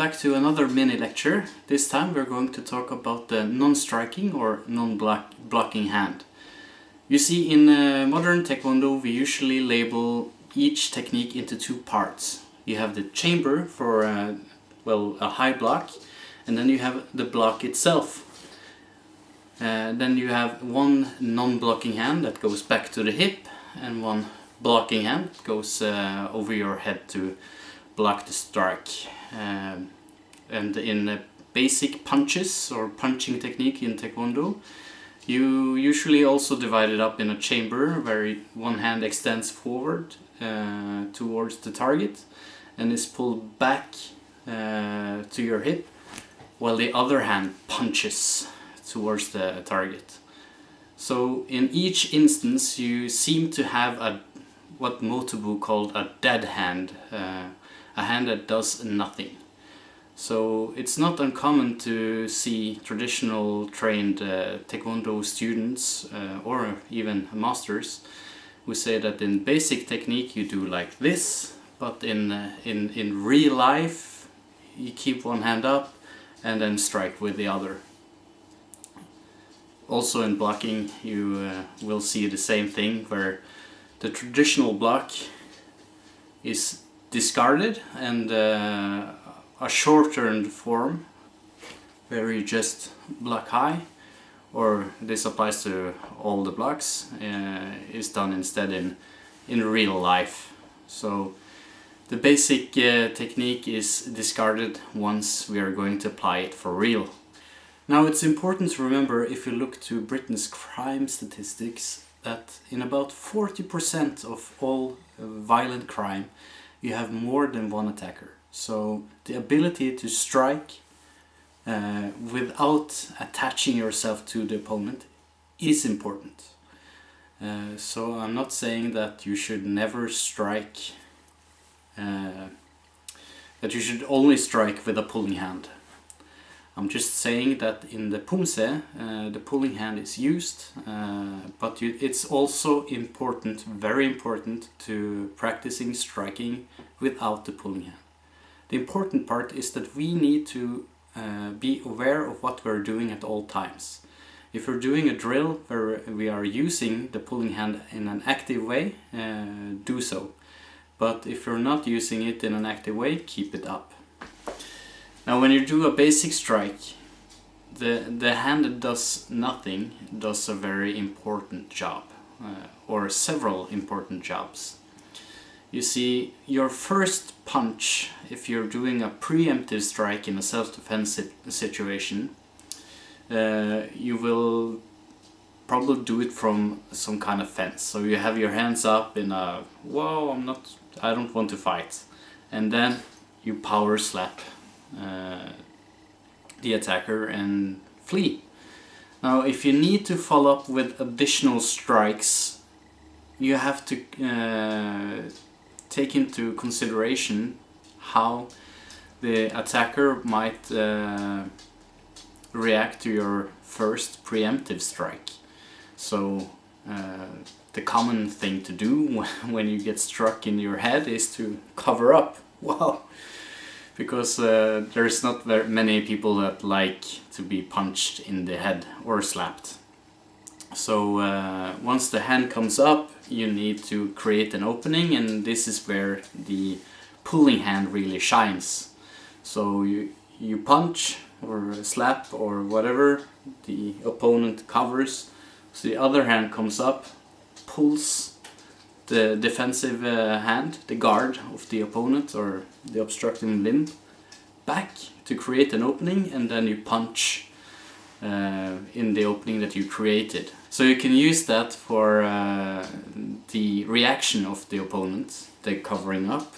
back to another mini lecture. This time we're going to talk about the non-striking or non-blocking hand. You see, in modern Taekwondo we usually label each technique into two parts. You have the chamber for a high block, and then you have the block itself. Then you have one non-blocking hand that goes back to the hip, and one blocking hand that goes over your head to block the strike. And in basic punches or punching technique in Taekwondo, you usually also divide it up in a chamber where one hand extends forward towards the target and is pulled back to your hip, while the other hand punches towards the target. So in each instance you seem to have what Motobu called a dead hand, a hand that does nothing. So it's not uncommon to see traditional trained Taekwondo students or even masters who say that in basic technique you do like this, but in real life you keep one hand up and then strike with the other. Also in blocking you will see the same thing, where the traditional block is discarded and a shortened form where you just block high, or this applies to all the blocks, is done instead in real life. So the basic technique is discarded once we are going to apply it for real. Now it's important to remember, if you look to Britain's crime statistics, that in about 40% of all violent crime you have more than one attacker. So the ability to strike without attaching yourself to the opponent is important. So I'm not saying that you should never strike, that you should only strike with a pulling hand. I'm just saying that in the pumse the pulling hand is used, but it's also important, very important, to practicing striking without the pulling hand. The important part is that we need to be aware of what we're doing at all times. If we're doing a drill where we are using the pulling hand in an active way, do so. But if you're not using it in an active way, keep it up. Now when you do a basic strike, the hand that does nothing does a very important job, or several important jobs. You see, your first punch, if you're doing a preemptive strike in a self-defense situation, you will probably do it from some kind of fence. So you have your hands up in a, whoa, I don't want to fight. And then you power slap the attacker and flee. Now if you need to follow up with additional strikes, you have to take into consideration how the attacker might react to your first preemptive strike. So the common thing to do when you get struck in your head is to cover up. Wow! Because there's not very many people that like to be punched in the head or slapped. So once the hand comes up, you need to create an opening, and this is where the pulling hand really shines. So you punch or slap or whatever, the opponent covers, so the other hand comes up, pulls the defensive hand, the guard of the opponent or the obstructing limb, back to create an opening, and then you punch in the opening that you created. So you can use that for the reaction of the opponent, the covering up,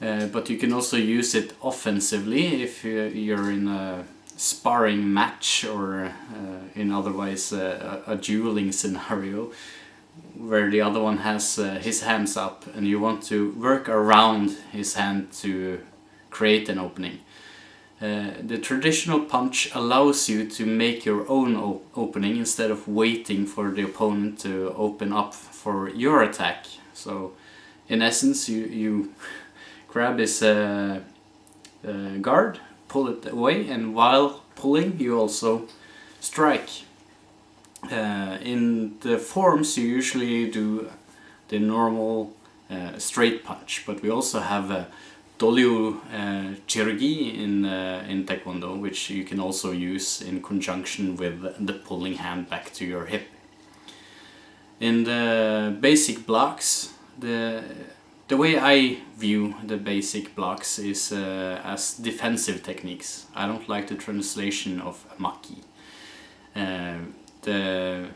but you can also use it offensively if you're in a sparring match or in otherwise a dueling scenario where the other one has his hands up and you want to work around his hand to create an opening. The traditional punch allows you to make your own opening instead of waiting for the opponent to open up for your attack. So in essence you grab his guard, pull it away, and while pulling you also strike. In the forms you usually do the normal straight punch, but we also have a dolio chirurgi in Taekwondo, which you can also use in conjunction with the pulling hand back to your hip. In the basic blocks, the way I view the basic blocks is as defensive techniques. I don't like the translation of maki. The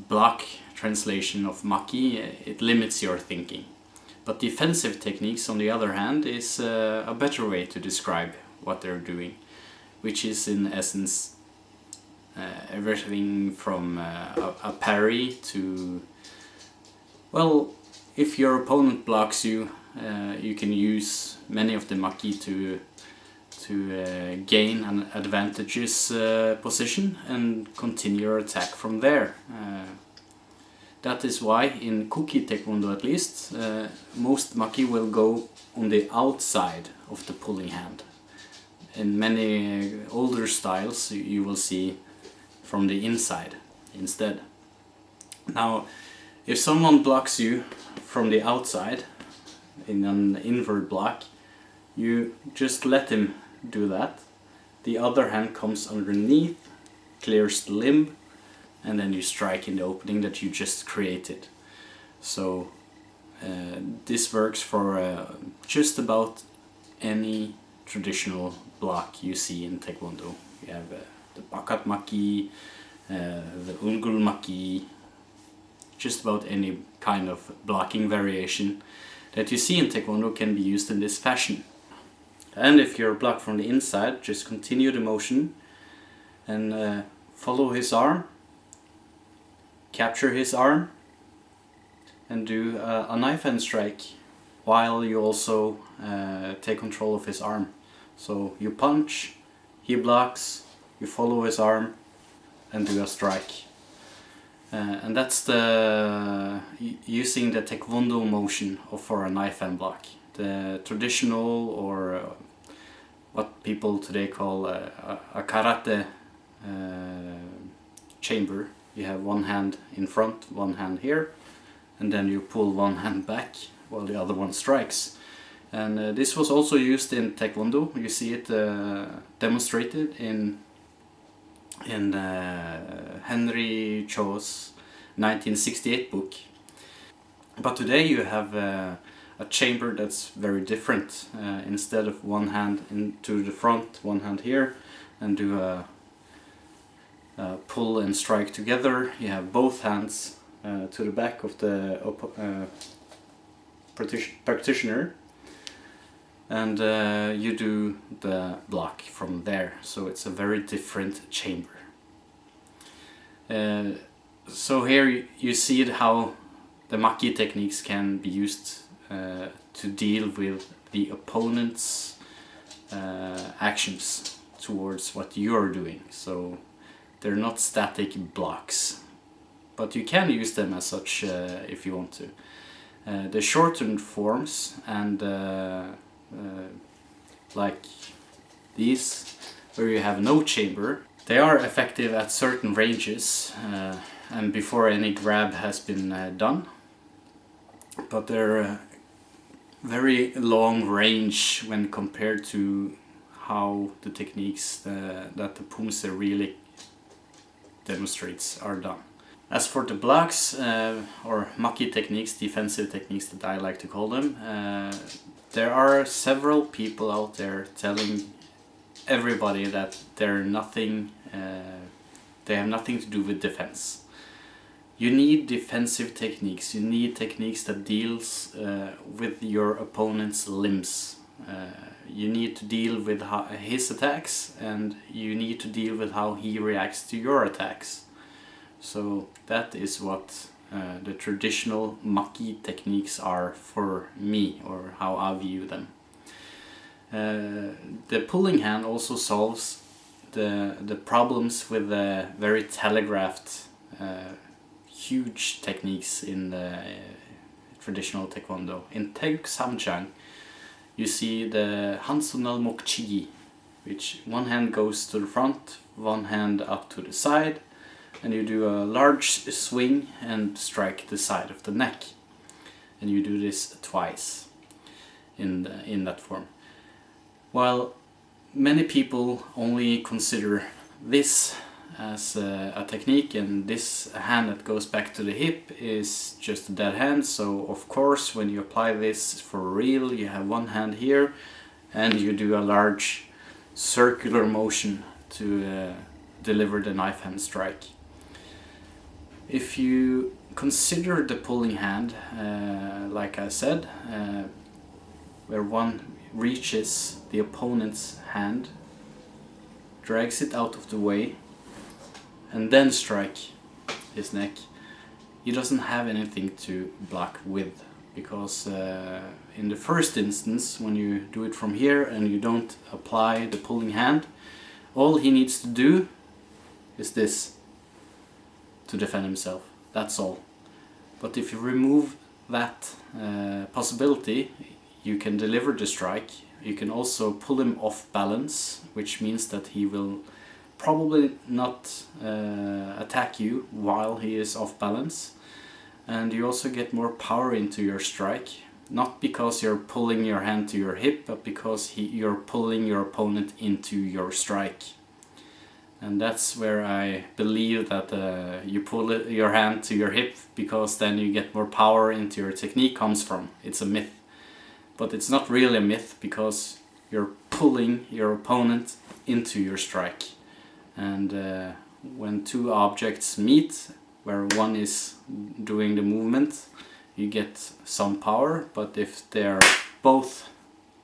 block translation of maki, it limits your thinking. But defensive techniques, on the other hand, is a better way to describe what they're doing, which is in essence everything from a parry to, well, if your opponent blocks you, you can use many of the maki to gain an advantageous position and continue your attack from there. That is why in Kuki Taekwondo at least, most maki will go on the outside of the pulling hand. In many older styles you will see from the inside instead. Now, if someone blocks you from the outside in an inward block, you just let him do that. The other hand comes underneath, clears the limb, and then you strike in the opening that you just created. So this works for just about any traditional block you see in Taekwondo. You have the Bakat Maki, the Ungul Maki, just about any kind of blocking variation that you see in Taekwondo can be used in this fashion. And if you're blocked from the inside, just continue the motion and follow his arm, capture his arm, and do a knife hand strike while you also take control of his arm. So you punch, he blocks, you follow his arm and do a strike. And that's the using the Taekwondo motion for a knife hand block. The traditional, or what people today call a karate chamber. You have one hand in front, one hand here, and then you pull one hand back while the other one strikes. And this was also used in Taekwondo. You see it demonstrated in Henry Cho's 1968 book. But today you have a chamber that's very different. Instead of one hand into the front, one hand here, and do a pull and strike together, you have both hands to the back of the practitioner, and you do the block from there. So it's a very different chamber. So here you see how the maki techniques can be used to deal with the opponent's actions towards what you're doing. So they're not static blocks, but you can use them as such if you want to. The shortened forms and like these, where you have no chamber, they are effective at certain ranges and before any grab has been done, but they're very long range when compared to how the techniques that the Pumse really demonstrates are done. As for the blocks, or maki techniques, defensive techniques that I like to call them, there are several people out there telling everybody that they have nothing to do with defense. You need defensive techniques, you need techniques that deals with your opponent's limbs. You need to deal with his attacks, and you need to deal with how he reacts to your attacks. So that is what the traditional maki techniques are for me, or how I view them. The pulling hand also solves the problems with the very telegraphed huge techniques in the traditional Taekwondo. In Taek Samjang you see the Hansonal Mokchigi, which one hand goes to the front, one hand up to the side, and you do a large swing and strike the side of the neck. And you do this twice in that form. While many people only consider this as a technique, and this hand that goes back to the hip is just a dead hand. So of course when you apply this for real, you have one hand here and you do a large circular motion to deliver the knife hand strike. If you consider the pulling hand, like I said, where one reaches the opponent's hand, drags it out of the way, and then strike his neck, he doesn't have anything to block with, because in the first instance, when you do it from here and you don't apply the pulling hand, all he needs to do is this to defend himself. That's all. But if you remove that possibility, you can deliver the strike. You can also pull him off balance, which means that he will probably not attack you while he is off balance. And you also get more power into your strike, not because you're pulling your hand to your hip, but because you're pulling your opponent into your strike. And that's where I believe that you pull your hand to your hip because then you get more power into your technique comes from. It's a myth. But it's not really a myth, because you're pulling your opponent into your strike. And when two objects meet, where one is doing the movement, you get some power. But if they're both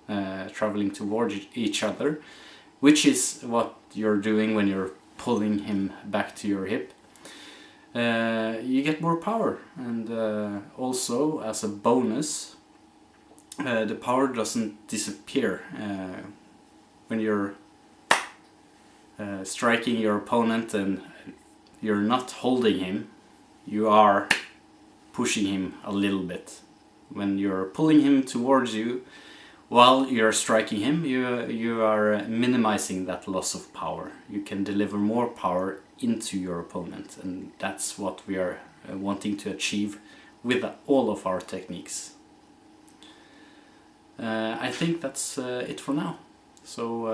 traveling towards each other, which is what you're doing when you're pulling him back to your hip, you get more power. And also, as a bonus, the power doesn't disappear when you're striking your opponent and you're not holding him. You are pushing him a little bit. When you're pulling him towards you while you're striking him, you are minimizing that loss of power. You can deliver more power into your opponent, and that's what we are wanting to achieve with all of our techniques. I think that's it for now. So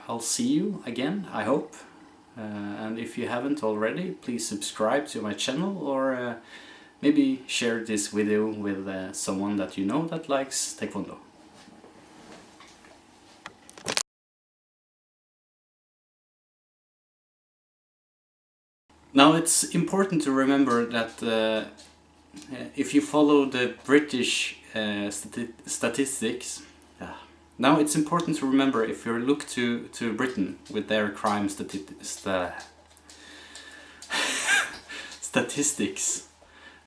I'll see you again, I hope. And if you haven't already, please subscribe to my channel, or maybe share this video with someone that you know that likes Taekwondo. Now, it's important to remember that if you follow the British statistics, now it's important to remember, if you look to Britain with their crime statistics,